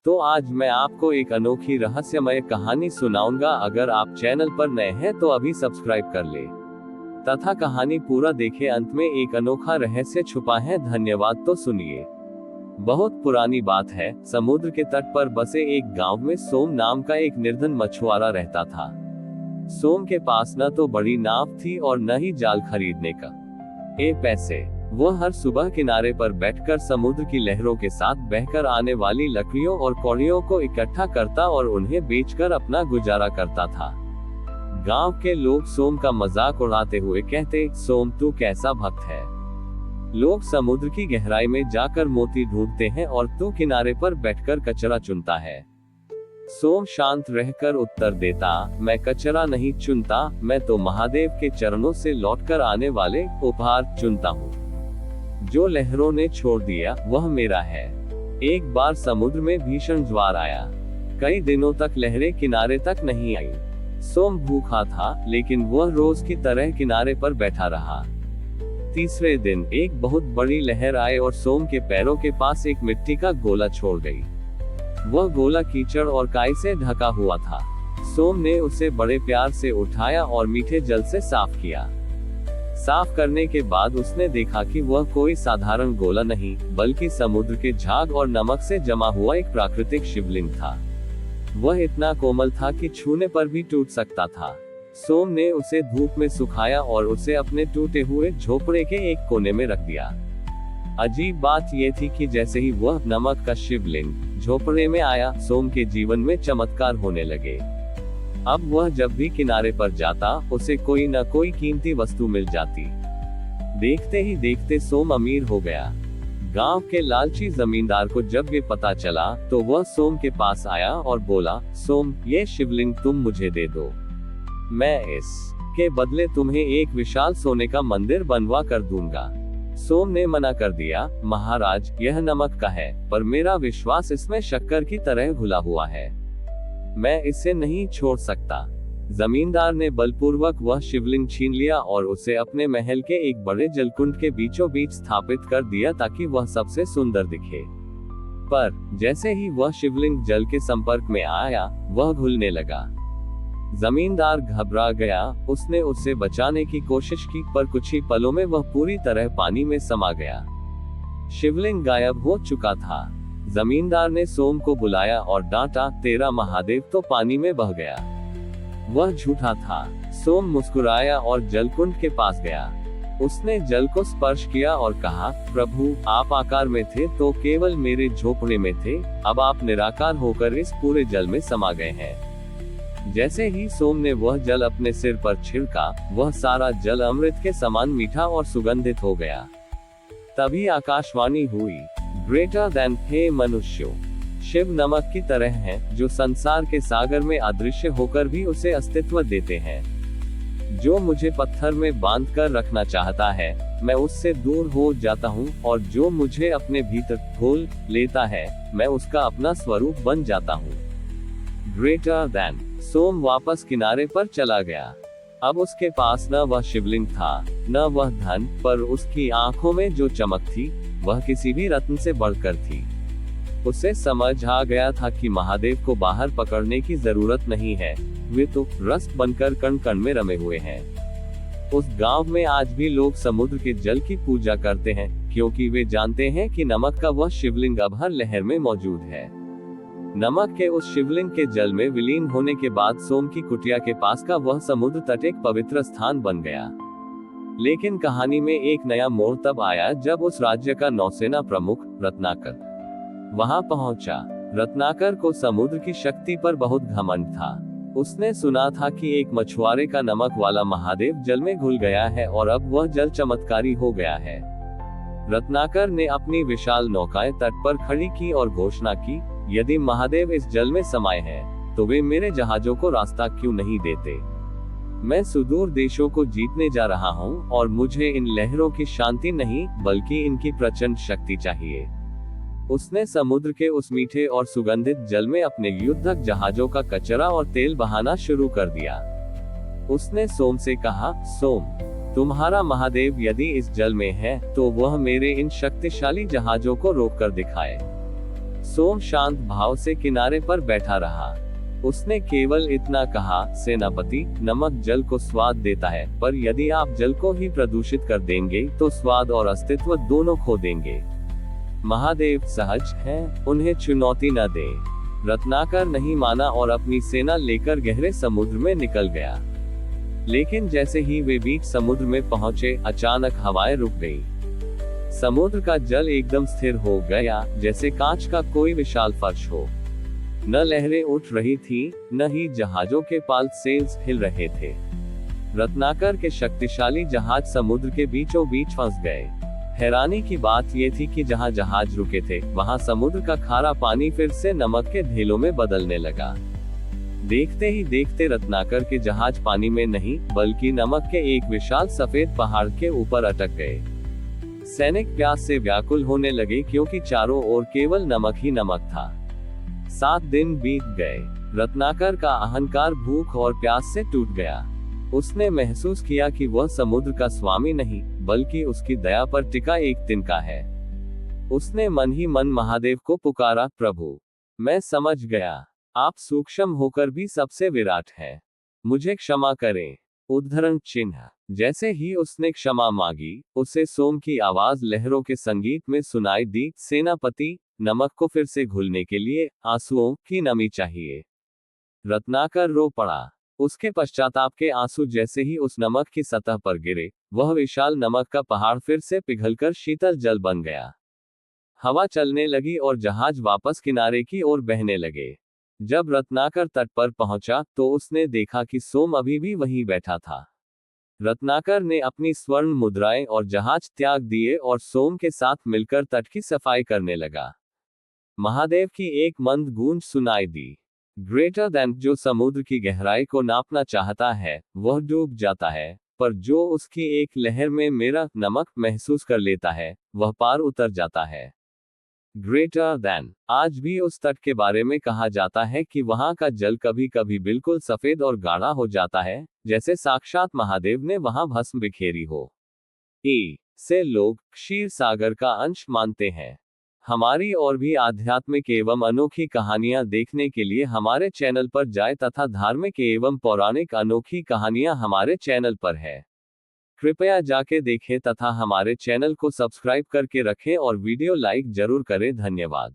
तो आज मैं आपको एक अनोखी रहस्यमय कहानी सुनाऊंगा। अगर आप चैनल पर नए हैं तो अभी सब्सक्राइब कर ले तथा कहानी पूरा देखें। अंत में एक अनोखा रहस्य छुपा है। धन्यवाद। तो सुनिए। बहुत पुरानी बात है। समुद्र के तट पर बसे एक गांव में सोम नाम का एक निर्धन मछुआरा रहता था। सोम के पास न तो बड़ी नाव थी और न ही जाल खरीदने का पैसे। वह हर सुबह किनारे पर बैठकर समुद्र की लहरों के साथ बहकर आने वाली लकड़ियों और कौड़ियों को इकट्ठा करता और उन्हें बेचकर अपना गुजारा करता था। गांव के लोग सोम का मजाक उड़ाते हुए कहते, सोम तू कैसा भक्त है। लोग समुद्र की गहराई में जाकर मोती ढूंढते हैं और तू किनारे पर बैठकर कचरा चुनता है। सोम शांत रहकर उत्तर देता, मैं कचरा नहीं चुनता, मैं तो महादेव के चरणों से लौटकर आने वाले उपहार चुनता हूँ। जो लहरों ने छोड़ दिया वह मेरा है। एक बार समुद्र में भीषण ज्वार आया। कई दिनों तक लहरें किनारे तक नहीं आई। सोम भूखा था, लेकिन वह रोज की तरह किनारे पर बैठा रहा। तीसरे दिन एक बहुत बड़ी लहर आए और सोम के पैरों के पास एक मिट्टी का गोला छोड़ गई। वह गोला कीचड़ और काई से ढका हुआ था। सोम ने उसे बड़े प्यार से उठाया और मीठे जल से साफ किया। साफ करने के बाद उसने देखा कि वह कोई साधारण गोला नहीं, बल्कि समुद्र के झाग और नमक से जमा हुआ एक प्राकृतिक शिवलिंग था। वह इतना कोमल था कि छूने पर भी टूट सकता था। सोम ने उसे धूप में सुखाया और उसे अपने टूटे हुए झोपड़े के एक कोने में रख दिया। अजीब बात यह थी कि जैसे ही वह नमक का शिवलिंग झोपड़े में आया, सोम के जीवन में चमत्कार होने लगे। अब वह जब भी किनारे पर जाता, उसे कोई न कोई कीमती वस्तु मिल जाती। देखते ही देखते सोम अमीर हो गया। गांव के लालची जमींदार को जब ये पता चला तो वह सोम के पास आया और बोला, सोम, ये शिवलिंग तुम मुझे दे दो। मैं इसके बदले तुम्हें एक विशाल सोने का मंदिर बनवा कर दूंगा। सोम ने मना कर दिया, महाराज, यह नमक का है, पर मेरा विश्वास इसमें शक्कर की तरह घुला हुआ है। मैं इसे नहीं छोड़ सकता। जमींदार ने बलपूर्वक वह शिवलिंग छीन लिया और उसे अपने महल के एक बड़े जलकुंड के बीचों बीच स्थापित कर दिया ताकि वह सबसे सुंदर दिखे। पर जैसे ही वह शिवलिंग जल के संपर्क में आया, वह घुलने लगा। जमींदार घबरा गया। उसने उसे बचाने की कोशिश की, पर कुछ ही पलों में वह पूरी तरह पानी में समा गया। शिवलिंग गायब हो चुका था। जमींदार ने सोम को बुलाया और डांटा, तेरा महादेव तो पानी में बह गया। वह झूठा था। सोम मुस्कुराया और जलकुंड के पास गया। उसने जल को स्पर्श किया और कहा, प्रभु, आप आकार में थे तो केवल मेरे झोपड़े में थे, अब आप निराकार होकर इस पूरे जल में समा गए हैं। जैसे ही सोम ने वह जल अपने सिर पर छिड़का, वह सारा जल अमृत के समान मीठा और सुगंधित हो गया। तभी आकाशवाणी हुई, ग्रेटर देन, हे मनुष्यों, शिव नमक की तरह हैं, जो संसार के सागर में अदृश्य होकर भी उसे अस्तित्व देते हैं। जो मुझे पत्थर में बांध कर रखना चाहता है, मैं उससे दूर हो जाता हूँ, और जो मुझे अपने भीतर खोल लेता है, मैं उसका अपना स्वरूप बन जाता हूँ। Greater than. सोम वापस किनारे पर चला गया। अब उसके पास न वह शिवलिंग था, न वह धन, पर उसकी आंखों में जो चमक थी, वह किसी भी रत्न से बढ़कर थी। उसे समझ आ गया था कि महादेव को बाहर पकड़ने की जरूरत नहीं है, वे तो रस बनकर कण कण में रमे हुए हैं। उस गांव में आज भी लोग समुद्र के जल की पूजा करते हैं, क्योंकि वे जानते हैं कि नमक का वह शिवलिंग अब हर लहर में मौजूद है। नमक के उस शिवलिंग के जल में विलीन होने के बाद सोम की कुटिया के पास का वह समुद्र तट एक पवित्र स्थान बन गया। लेकिन कहानी में एक नया मोड़ तब आया जब उस राज्य का नौसेना प्रमुख रत्नाकर वहां पहुंचा। रत्नाकर को समुद्र की शक्ति पर बहुत घमंड था। उसने सुना था कि एक मछुआरे का नमक वाला महादेव जल में घुल गया है और अब वह जल चमत्कारी हो गया है। रत्नाकर ने अपनी विशाल नौकाएं तट पर खड़ी की और घोषणा की, यदि महादेव इस जल में समाये हैं, तो वे मेरे जहाजों को रास्ता क्यों नहीं देते। मैं सुदूर देशों को जीतने जा रहा हूँ और मुझे इन लहरों की शांति नहीं, बल्कि इनकी प्रचंड शक्ति चाहिए। उसने समुद्र के उस मीठे और सुगंधित जल में अपने युद्धक जहाजों का कचरा और तेल बहाना शुरू कर दिया। उसने सोम से कहा, सोम, तुम्हारा महादेव यदि इस जल में है, तो वह मेरे इन शक्तिशाली जहाजों को रोककर दिखाए। सोम शांत भाव से किनारे पर बैठा रहा। उसने केवल इतना कहा, सेनापति, नमक जल को स्वाद देता है, पर यदि आप जल को ही प्रदूषित कर देंगे तो स्वाद और अस्तित्व दोनों खो देंगे। महादेव सहज हैं, उन्हें चुनौती न दे। रत्नाकर नहीं माना और अपनी सेना लेकर गहरे समुद्र में निकल गया। लेकिन जैसे ही वे बीच समुद्र में पहुंचे, अचानक हवाएं रुक गई। समुद्र का जल एकदम स्थिर हो गया, जैसे कांच का कोई विशाल फर्श हो। न लहरें उठ रही थी, न ही जहाजों के पाल सेल्स हिल रहे थे। रत्नाकर के शक्तिशाली जहाज समुद्र के बीचों बीच फंस गए। हैरानी की बात यह थी कि जहां जहाज रुके थे, वहां समुद्र का खारा पानी फिर से नमक के ढेलों में बदलने लगा। देखते ही देखते रत्नाकर के जहाज पानी में नहीं, बल्कि नमक के एक विशाल सफेद पहाड़ के ऊपर अटक गए। सैनिक प्यास से व्याकुल होने लगे, क्योंकि चारों ओर केवल नमक ही नमक था। 7 दिन बीत गए। रत्नाकर का अहंकार भूख और प्यास से टूट गया। उसने महसूस किया कि वह समुद्र का स्वामी नहीं, बल्कि उसकी दया पर टिका एक तिनका है। उसने मन ही मन महादेव को पुकारा, प्रभु, मैं समझ गया, आप सूक्ष्म होकर भी सबसे विराट हैं। मुझे क्षमा करें। उद्धरण चिन्ह। जैसे ही उसने क्षमा मांगी, उसे सोम की आवाज लहरों के संगीत में सुनाई दी, सेनापति, नमक को फिर से घुलने के लिए आंसुओं की नमी चाहिए। रत्नाकर रो पड़ा। उसके पश्चाताप के आंसू जैसे ही उस नमक की सतह पर गिरे, वह विशाल नमक का पहाड़ फिर से पिघलकर शीतल जल बन गया। हवा चलने लगी और जहाज वापस किनारे की ओर बहने लगे। जब रत्नाकर तट पर पहुंचा, तो उसने देखा कि सोम अभी भी वहीं बैठा था। रत्नाकर ने अपनी स्वर्ण मुद्राएं और जहाज त्याग दिए और सोम के साथ मिलकर तट की सफाई करने लगा। महादेव की एक मंद गूंज सुनाई दी, ग्रेटर देन। जो समुद्र की गहराई को नापना चाहता है, वह डूब जाता है, पर जो उसकी एक लहर में मेरा नमक महसूस कर लेता है, वह पार उतर जाता है। Greater than. आज भी उस तट के बारे में कहा जाता है कि वहां का जल कभी कभी बिल्कुल सफेद और गाढ़ा हो जाता है, जैसे साक्षात महादेव ने वहां भस्म बिखेरी हो। से लोग क्षीर सागर का अंश मानते हैं। हमारी और भी आध्यात्मिक एवं अनोखी कहानियां देखने के लिए हमारे चैनल पर जाएं तथा धार्मिक एवं पौराणिक अनोखी कहानियां हमारे चैनल पर है। कृपया जाके देखें तथा हमारे चैनल को सब्सक्राइब करके रखें और वीडियो लाइक जरूर करें। धन्यवाद।